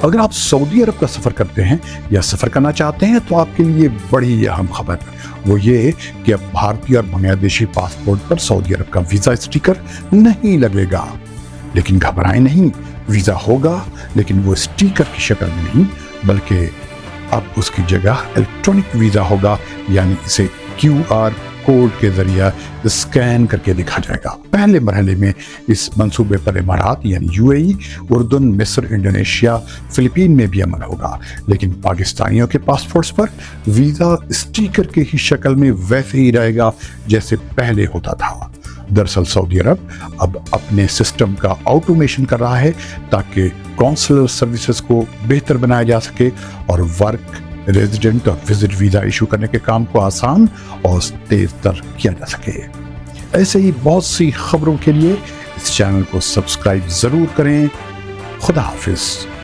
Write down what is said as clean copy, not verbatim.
अगर आप सऊदी अरब का सफ़र करते हैं या सफ़र करना चाहते हैं तो आपके लिए बड़ी अहम खबर वो ये कि अब भारतीय और बांग्लादेशी पासपोर्ट पर सऊदी अरब का वीज़ा स्टिकर नहीं लगेगा। लेकिन घबराएं नहीं, वीज़ा होगा, लेकिन वो स्टिकर की शक्ल में नहीं, बल्कि अब उसकी जगह इलेक्ट्रॉनिक वीज़ा होगा, यानी इसे QR कोड के जरिए स्कैन करके दिखा जाएगा। पहले मरहले में इस मंसूबे पर इमारात यानी UAE, उर्दन, मिस्र, इंडोनेशिया, फिलीपीन में भी अमल होगा, लेकिन पाकिस्तानियों के पासपोर्ट्स पर वीज़ा स्टिकर की ही शक्ल में वैसे ही रहेगा जैसे पहले होता था। दरअसल सऊदी अरब अब अपने सिस्टम का ऑटोमेशन कर रहा है ताकि कॉन्सुलर सर्विसेज को बेहतर बनाया जा सके और वर्क, रेजिडेंट और विजिट वीज़ा इशू करने के काम को आसान और तेज तर किया जा सके। ऐसे ही बहुत सी खबरों के लिए इस चैनल को सब्सक्राइब जरूर करें। खुदा हाफिज।